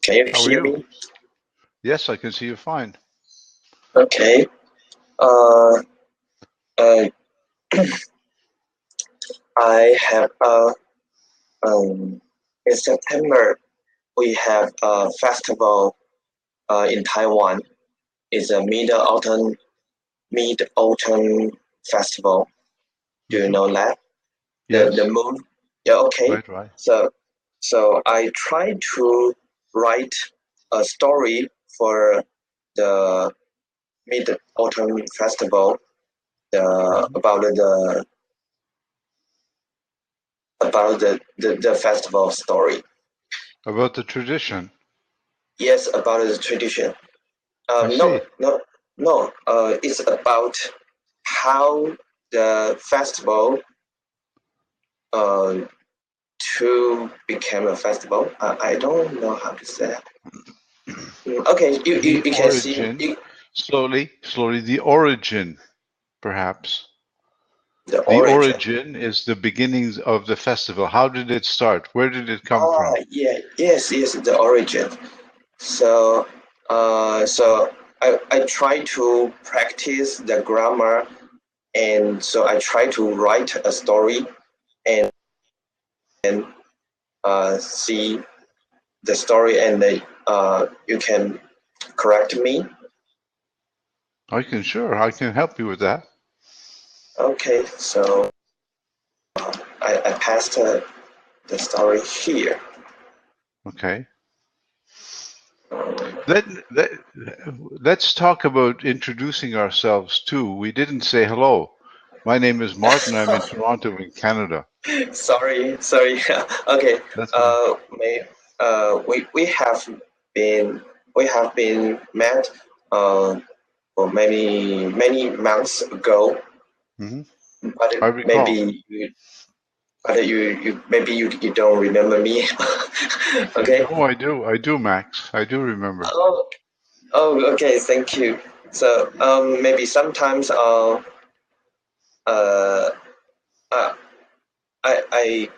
Can you How are hear you? me? Yes, I can see you fine. Okay. Uh, uh, I have in September we have a festival in Taiwan. It's a mid autumn festival. Do you Hmm. know that? The Yes, moon? Yeah. Okay. right, right. So I try to write a story for the mid autumn festival. The Hmm. about the festival story. About the tradition. Yes, about the tradition. I No, see. no, no. It's about how the festival uh, to become a festival. I don't know how to say that. Okay, The you can see origin, slowly, the origin, perhaps. the The origin. origin is the beginnings of the festival. How did it start? Where did it come Ah, from? yeah, yes, the origin. So, I try to practice the grammar, and so I try to write a story and see the story, and you can correct me. I can help you with that. Okay, so I passed the story here. Okay. Let, let, let's talk about introducing ourselves too. We didn't say hello. My name is Martin. I'm in Toronto, in Canada. Sorry. Okay. That's all right. May we have been met for many months ago, Hmm. but I recall. maybe you don't remember me. Okay. No, I do. I do, Max. I do remember. Oh, okay. Thank you. So maybe sometimes uh, uh I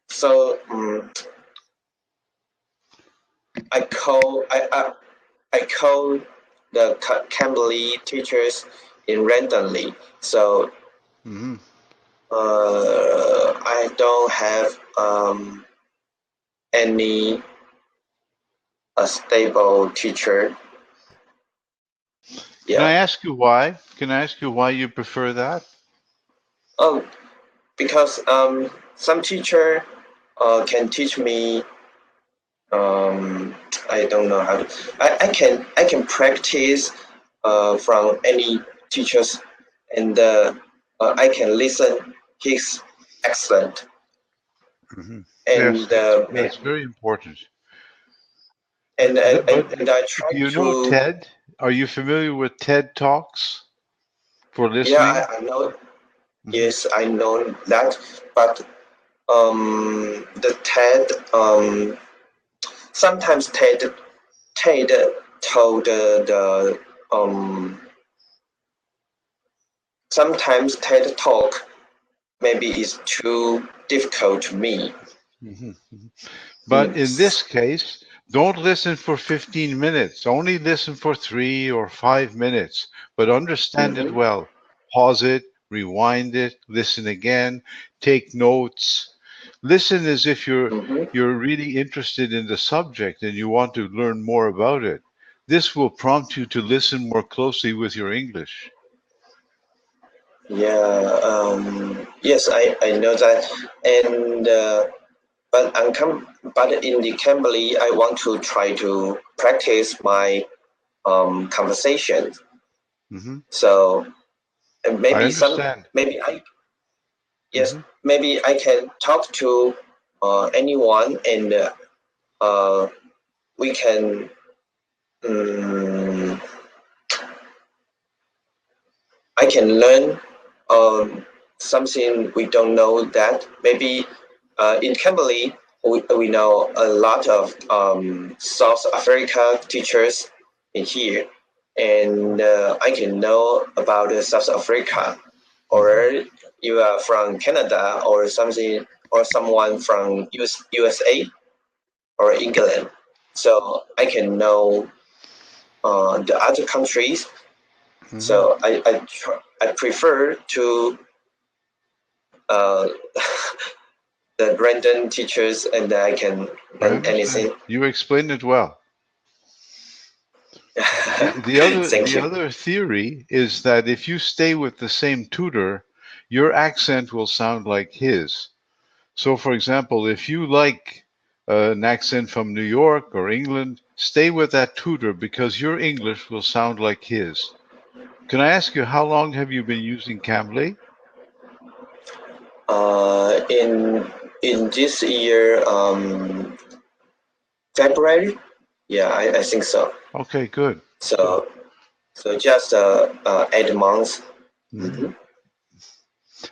so I call the Cambly teachers in randomly. So Hmm. I don't have any a stable teacher. Can I Yeah. ask you why? Can I ask you why you prefer that? Oh, because some teacher can teach me. Um, I don't know how to. I can practice from any teachers, and I can listen. He's excellent, Hmm. Yes, and that's very important. and I try Do you know to. TED? Are you familiar with TED Talks for Yeah, listening? I know. Hmm. Yes, I know that, but the TED sometimes TED told the sometimes TED talk maybe is too difficult to me. Hmm. But Mm. in this case, don't listen for 15 minutes. Only listen for 3 or 5 minutes, but understand it Mhm. well. Pause it, rewind it, listen again, take notes. Listen as if Mhm. you're really interested in the subject and you want to learn more about it. This will prompt you to listen more closely with your English. Yeah. Yes, I know that, and but in the Cambly, I want to try to practice my conversation. Hmm. So I maybe understand. maybe I yes Hmm. maybe I can talk to anyone, and uh, we can um, I can learn something we don't know that maybe in Cambly we know a lot of South Africa teachers in here, and I can know about South Africa, Hmm. or you are from Canada or something, or someone from USA or England. so I can know the other countries. Hmm. So I prefer to uh, the random teachers, and I can I learn understand. anything. You explained it well. The Thank the you. other theory is that if you stay with the same tutor, your accent will sound like his. So, for example, if you like an accent from New York or England, stay with that tutor because your English will sound like his. Can I ask you how long have you been using Cambly? In this year, February. Yeah, I think so. Okay, good. Good. So just 8 months. Mhm. Hmm.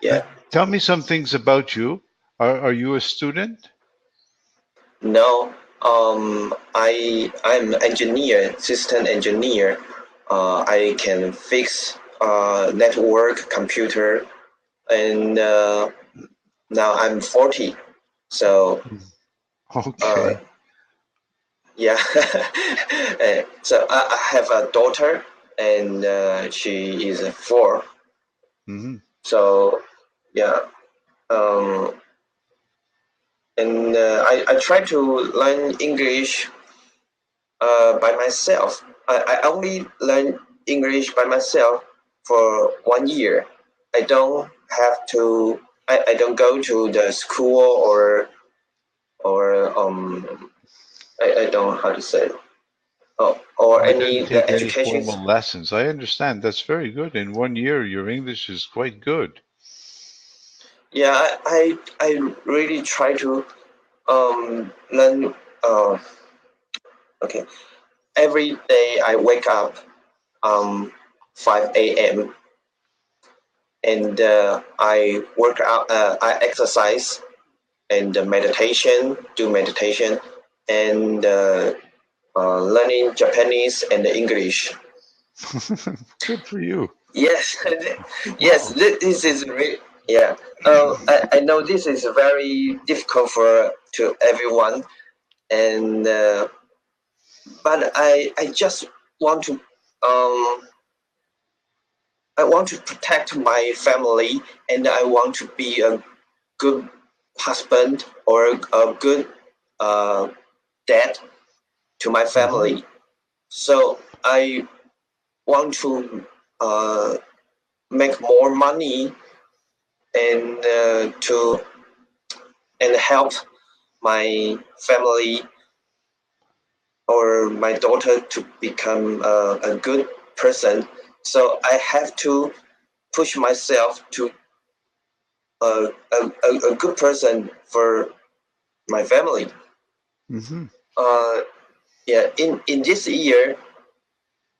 Yeah. Tell me some things about you. Are you a student? No. I'm engineer, system engineer. I can fix network, computer, and now I'm 40. So Mhm. uh, Okay. yeah. So I have a daughter, and she is 4. Hmm. So yeah. Um, and I try to learn English by myself. I only learn English by myself for 1 year. I don't have to. I don't go to the school or I don't know how to say it. Oh, or I didn't any take the any education. formal lessons. I understand. That's very good. In 1 year, your English is quite good. Yeah, I really try to learn. Okay, every day I wake up 5 a.m. and I work out. I exercise and do meditation, and learning Japanese and English. Good for you. Yes, yes, Wow. this is really, yeah. I know this is very difficult for to everyone, and but I just want to I want to protect my family, and I want to be a good husband or a good uh, dad to my Hmm. family. So I want to uh, make more money and to and help my family or my daughter to become a good person. So I have to push myself to a good person for my family. Hmm. Uh, yeah, in this year,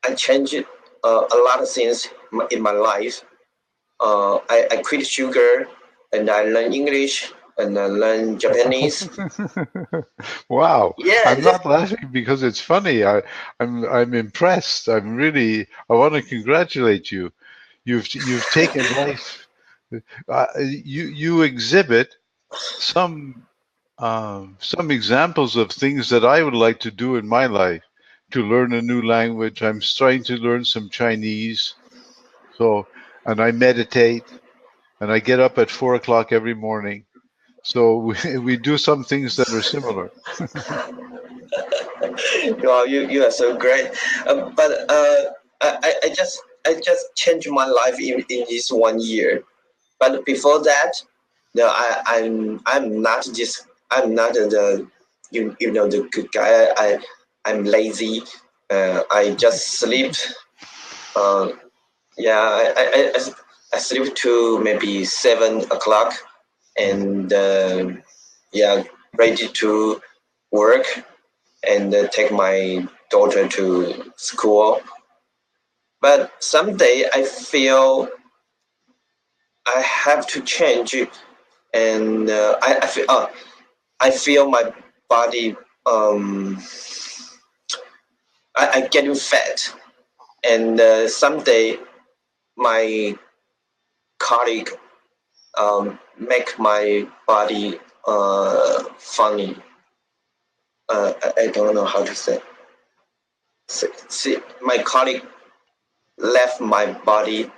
I changed a lot of things in my life. I quit sugar, and I learn English, and I learn Japanese. Wow. Yeah, I'm not laughing because it's funny. I'm impressed. I want to congratulate you. You've taken life. You exhibit some some examples of things that I would like to do in my life. To learn a new language. I'm trying to learn some Chinese. So, and I meditate, and I get up at 4 o'clock every morning. So we do some things that are similar. wow, you are so great. But I just changed my life in this 1 year. But before that, no, I'm not just I'm not the you know the good guy. I'm lazy. I just sleep. Uh, yeah, I sleep to maybe 7 o'clock, Mhm. and yeah, ready to work and take my daughter to school. But someday I feel I have to change, and I feel my body I getting fat, and someday my colleague make my body funny. I don't know how to say. See, my colleague left my body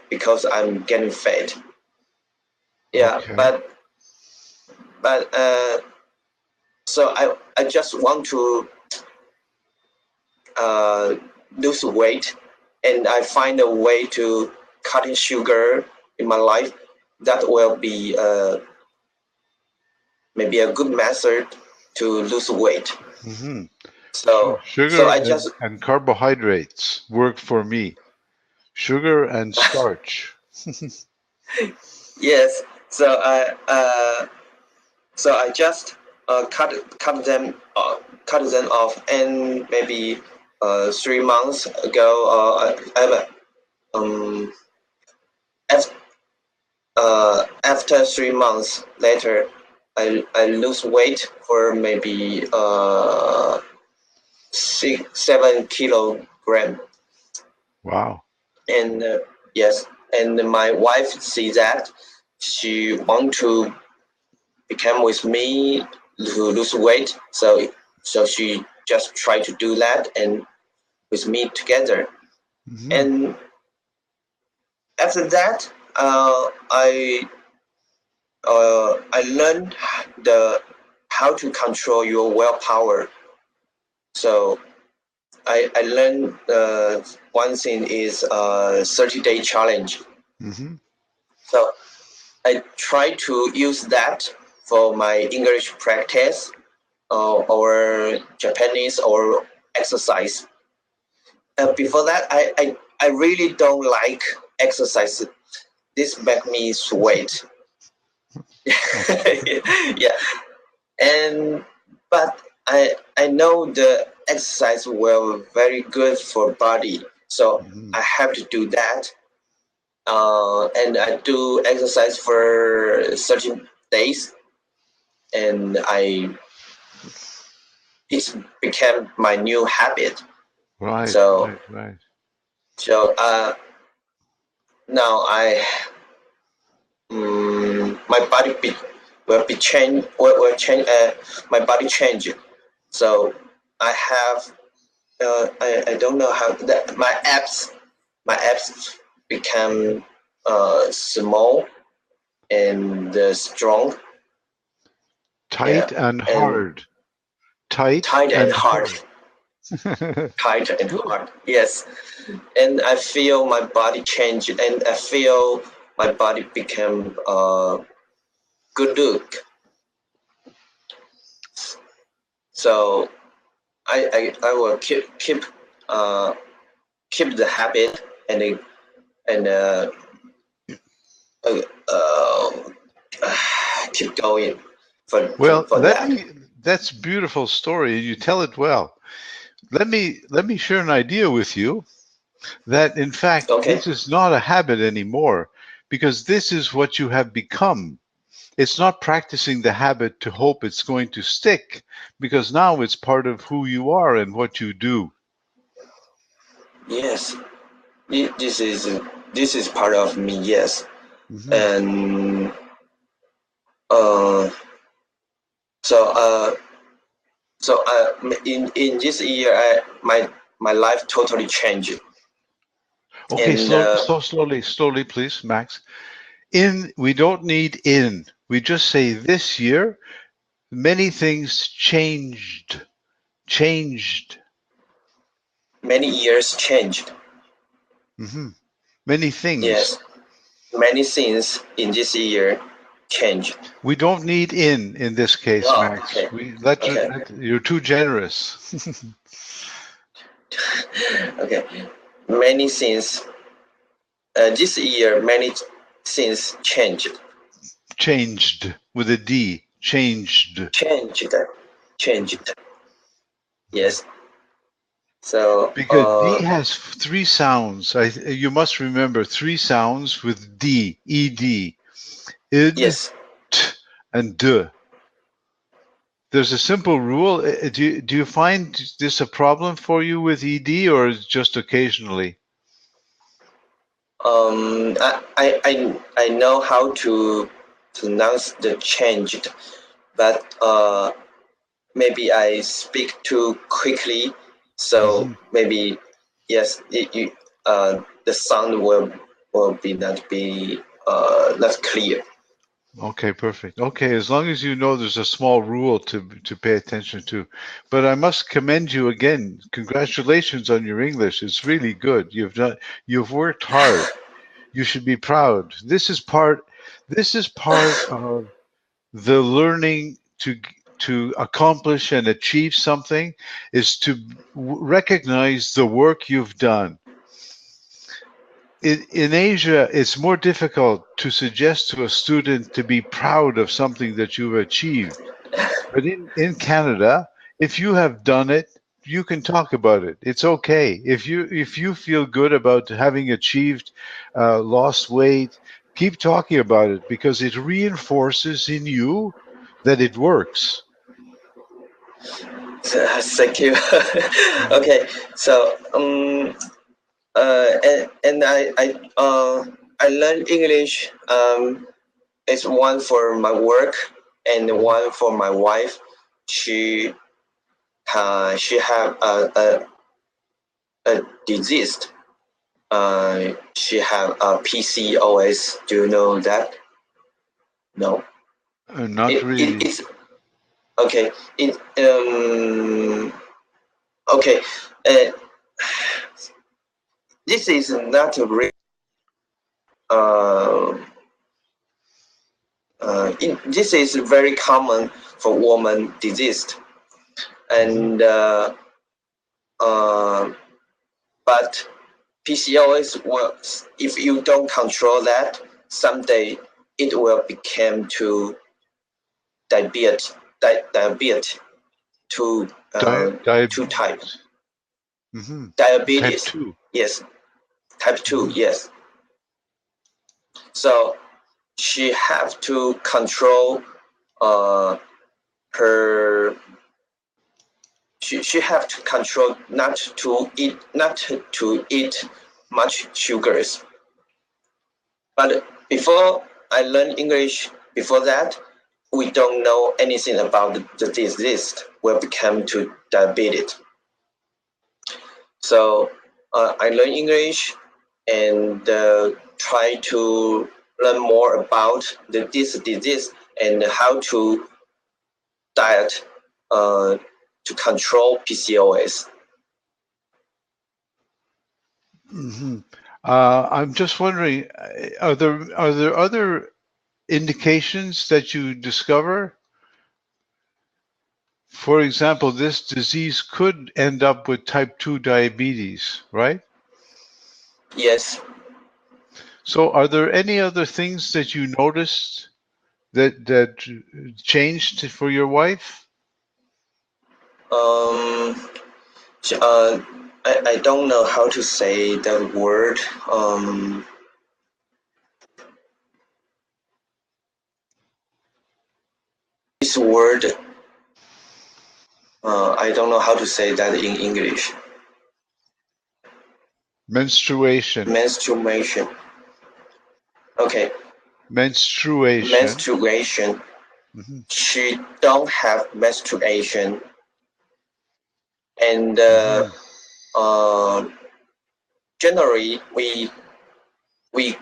because I'm getting fat. Yeah, Okay. but so I just want to lose weight, and I find a way to cutting sugar in my life. That will be maybe a good method to lose weight. Hmm. So Sugar I just and carbohydrates work for me. Sugar and starch. yes. So I just cut them off, and maybe 3 months ago, um after, after 3 months later, I lose weight for maybe 7 kilogram, Wow. and yes, and my wife sees that she want to become with me to lose weight, so she just try to do that and with me together. Hmm. And after that, I learned the how to control your willpower. So I learned one thing is 30-day challenge. Hmm. So I try to use that for my English practice, or Japanese or exercise. Before that, I really don't like exercise. This make me sweat. Yeah, and but I know the exercise will very good for body, so Hmm. I have to do that. And I do exercise for 13 days, and it became my new habit. Right, So right, right. so now my body will be change will change. My body change. So I have I don't know how that my abs become small and strong. Yeah, Tight and and hard. Tight tight and and hard, hard. tight and hard. Yes, and I feel my body change, and I feel my body become good look. So I will uh, keep the habit, and uh, uh, keep going Well, for that. that's a beautiful story. You tell it well. Let me share an idea with you that in fact Okay. this is not a habit anymore because this is what you have become. It's not practicing the habit to hope it's going to stick because now it's part of who you are and what you do. Yes. This is part of me. Yes. Hmm. And uh, so in this year, my life totally changed. Okay, And slowly, please, Max. We don't need in. We just say this year, many things changed. many years changed. Hmm. Many things. Yes. Many things in this year changed. We don't need in this case, Oh, Max. okay. Okay. You're too generous. Okay. Many things. This year, many things changed. Changed with a D. Changed. Changed. Changed. Yes. So, Because D has three sounds. You must remember three sounds with D, ed, id, yes. t, and d. There's a simple rule. Do you find this a problem for you with ed or just occasionally? I know how to pronounce the changed, but maybe I speak too quickly, so maybe yes, the sound will be not clear. Okay, perfect. Okay, as long as you know there's a small rule to pay attention to. But I must commend you again. Congratulations on your English. It's really good. You've worked hard. You should be proud. This is part of the learning to accomplish and achieve something is to recognize the work you've done. In Asia, it's more difficult to suggest to a student to be proud of something that you've achieved. But in Canada, if you have done it, you can talk about it. It's okay. If you feel good about having achieved lost weight, keep talking about it because it reinforces in you that it works. Thank you. Okay, so and I learned English. It's one for my work and one for my wife. She she have a disease. She have a PCOS. Do you know that? No. Not really. It's okay. Okay. Uh, this is not a real. Uh, this is very common for woman disease, and but PCOS works. If you don't control that, someday it will become to diabetes. Diabetes to two type. Diabetes. Type Diabetes. 2. Yes. Type 2. Yes. So she have to control her. She have to control not to eat much sugars. But before I learned English, before that, we don't know anything about the disease will become to diabetes. So I learned English and try to learn more about this disease and how to diet to control PCOS. I'm just wondering, are there other indications that you discover? For example, this disease could end up with type 2 diabetes, right? Yes. So are there any other things that you noticed that changed for your wife? I don't know how to say the word. This word, I don't know how to say that in English. Menstruation. Menstruation. Okay. Menstruation. Menstruation. She don't have menstruation, and generally we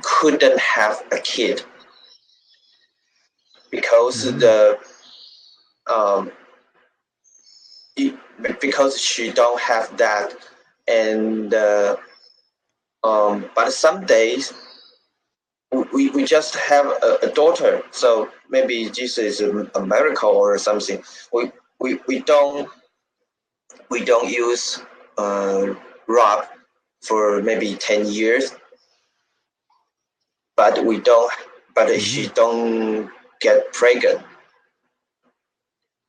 couldn't have a kid because because she don't have that, and but some days we just have a daughter, so maybe this is a miracle or something. We don't use rub for maybe 10 years, but she don't get pregnant,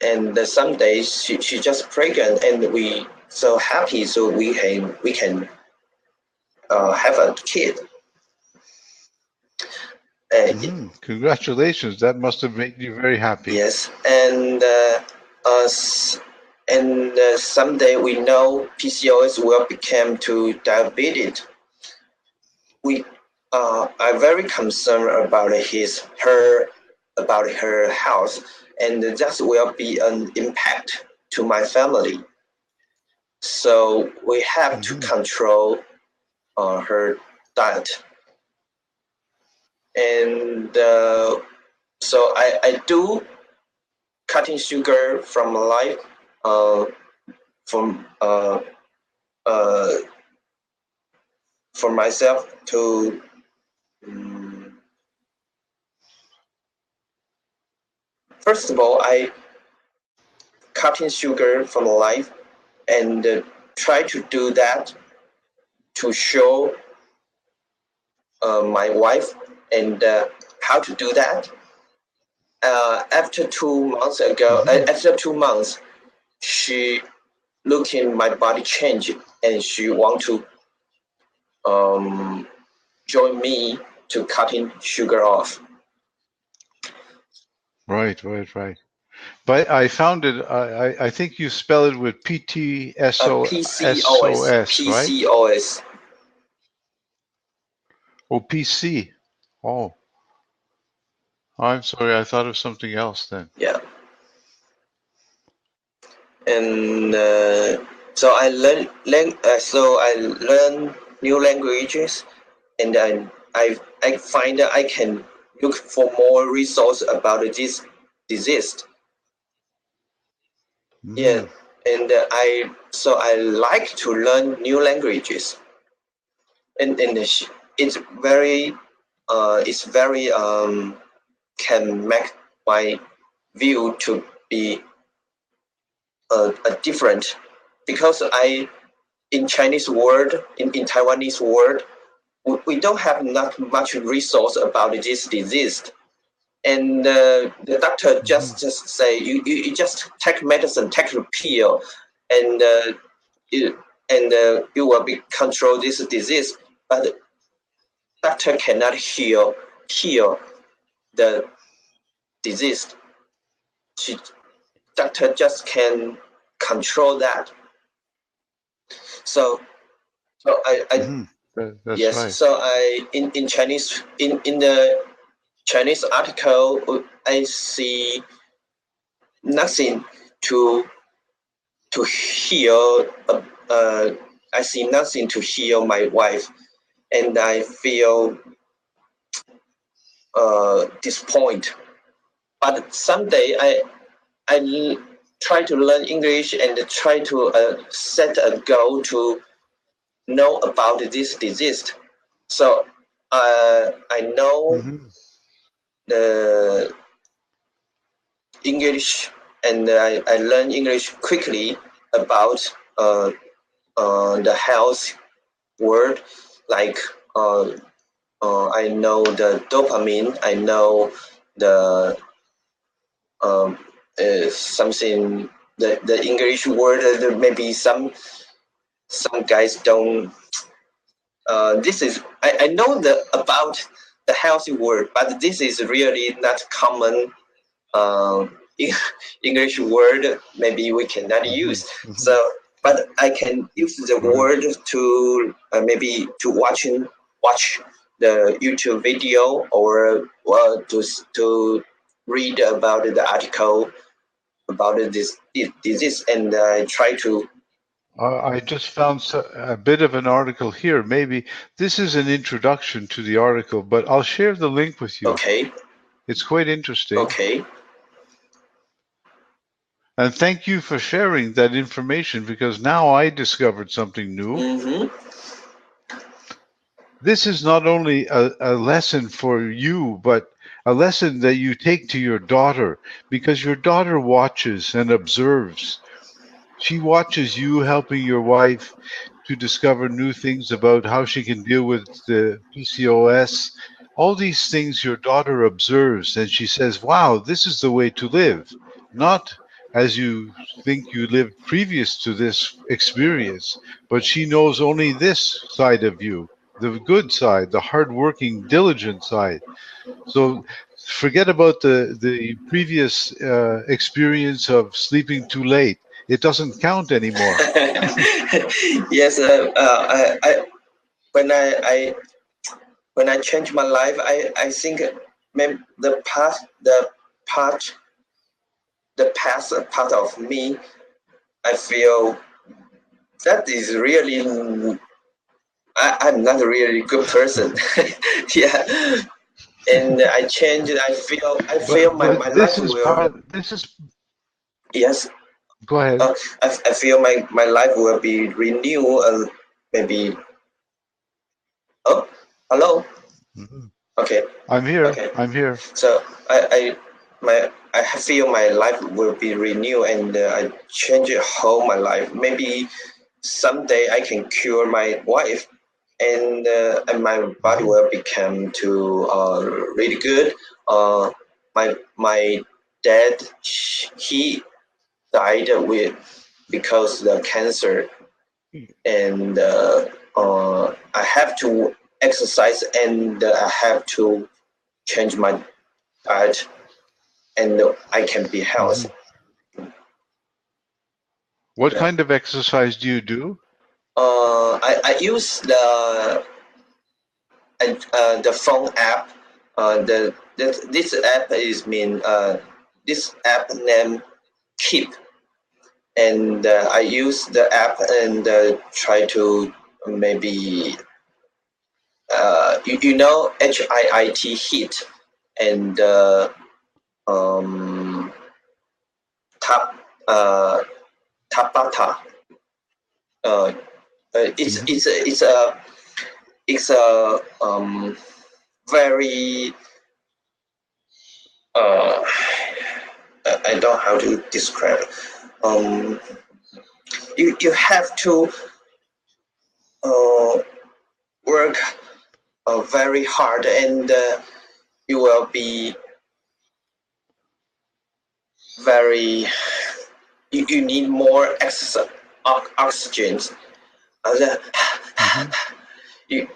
and some days she just pregnant, and we so happy, so we can have a kid. Congratulations! That must have made you very happy. Yes, and someday we know PCOS will become to diabetes. We are very concerned about her health, and that will be an impact to my family. So we have to control her diet. And so I do cutting sugar from life, from for myself to first of all, I cutting sugar from life and try to do that to show my wife and how to do that. After 2 months ago, after 2 months, she looking my body change and she want to join me to cutting sugar off. Right. But I found it. I think you spell it with PTSOS, right? PCOS. Oh, PC. Oh, I'm sorry. I thought of something else then. Yeah. And so I learn new languages, and then I find that I can look for more resources about this disease. Yeah, and I like to learn new languages, and it's very can make my view to be a different, because in Chinese word, in Taiwanese word, we don't have not much resource about this disease. And the doctor just say you just take medicine, take the pill, and you will be control this disease. But doctor cannot heal the disease. Doctor just can control that. So That's yes. right. So in Chinese in the Chinese article, I see nothing to heal. I see nothing to heal my wife, and I feel disappointed. But someday I try to learn English and try to set a goal to know about this disease. So I know the English, and I learn English quickly about the health word, like I know the dopamine, I know the something, the English word, maybe some guys don't. This is I know about the healthy word, but this is really not common English word. Maybe we cannot use. So, but I can use the word to maybe to watch the YouTube video, or to read about the article about this disease, and try to. I just found a bit of an article here. Maybe this is an introduction to the article, but I'll share the link with you. Okay. It's quite interesting. Okay. And thank you for sharing that information, because now I discovered something new. This is not only a lesson for you, but a lesson that you take to your daughter, because your daughter watches and observes. She watches you helping your wife to discover new things about how she can deal with the PCOS. All these things your daughter observes, and she says, wow, this is the way to live. Not as you think you lived previous to this experience, but she knows only this side of you, the good side, the hardworking, diligent side. So forget about the previous experience of sleeping too late. It doesn't count anymore. Yes, when I change my life, I think the past part of me I feel that is really I'm not a really good person. Yeah, and I change. I feel my But this life is will. part. This is. Yes, Go ahead. I feel my life will be renewed. Maybe. Oh, hello. Mhm. Okay, I'm here. okay. I'm here. So I feel my life will be renewed, and I change whole my life. Maybe someday I can cure my wife, and my body Mhm. will become to really good. Uh, my dad, he died with because the cancer, and I have to exercise, and I have to change my diet, and I can be healthy. Mhm. What Yeah. kind of exercise do you do? I use the phone app. This app is mean this app named Keep, and I use the app and try to maybe you know HIIT and um, tap Tabata. Uh, Mhm. it's a very uh, I don't know how to describe it. Um, you have to uh, work very hard, and you will be very you need more oxygen. Uh, Mhm. you,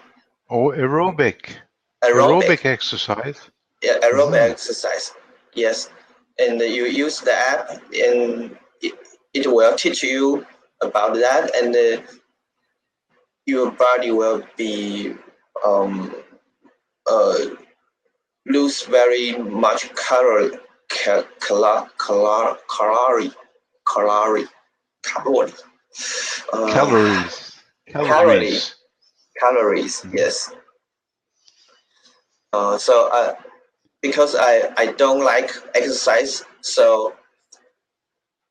Oh, aerobic. aerobic Aerobic exercise. aerobic Mhm. exercise. Yes, and you use the app, and it will teach you about that, and your body will be um, uh, lose very much calorie, calorie, calorie, uh, Calories. calorie, Calories. calories. Mhm. Yes. So because I don't like exercise, so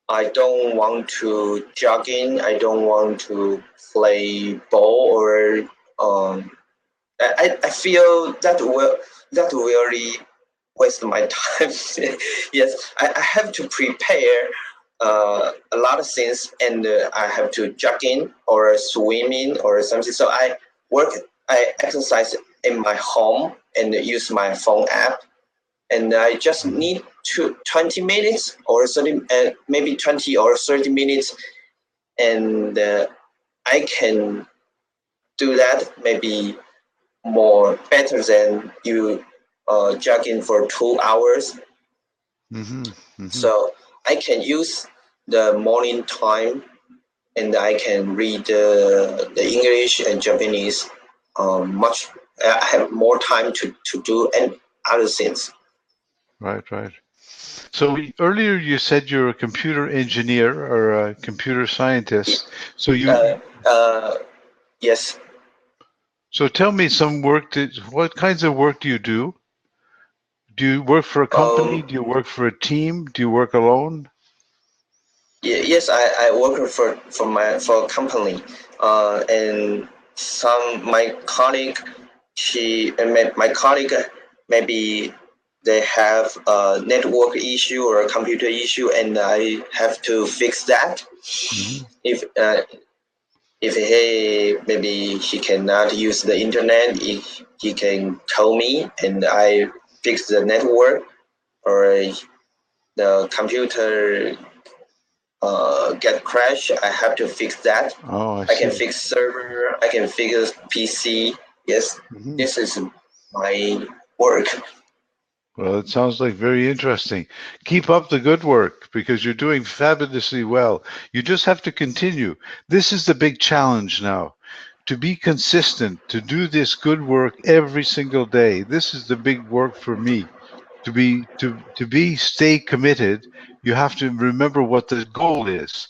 I don't want to jogging. I don't want to play ball or I feel that will really waste my time. Yes, I have to prepare a lot of things, and I have to jogging or swimming or something. So I exercise in my home and use my phone app, and I just Mhm. need 20 minutes or 30, maybe 20 or 30 minutes, and I can do that maybe more better than you jogging for 2 hours. Mhm. Mhm. So I can use the morning time, and I can read the English and Japanese much. I have more time to do and other things. Right, right. So earlier you said you're a computer engineer or a computer scientist. So Uh, uh, yes. so tell me some work that, what kinds of work do you do? Do you work for a company? Um, Do you work for a team? Do you work alone? yes, I work for a company, and some my colleague my colleague maybe they have a network issue or a computer issue, and I have to fix that. Hmm. If he maybe he cannot use the internet, he can call me, and I fix the network or the computer get crash. I have to fix that. Oh, I I can see. fix server. I can fix PC. Yes, Hmm. this is my work. Well, it sounds like very interesting. Keep up the good work because you're doing fabulously well. You just have to continue. This is the big challenge now. To be consistent, to do this good work every single day. This is the big work for me. To be stay committed, you have to remember what the goal is.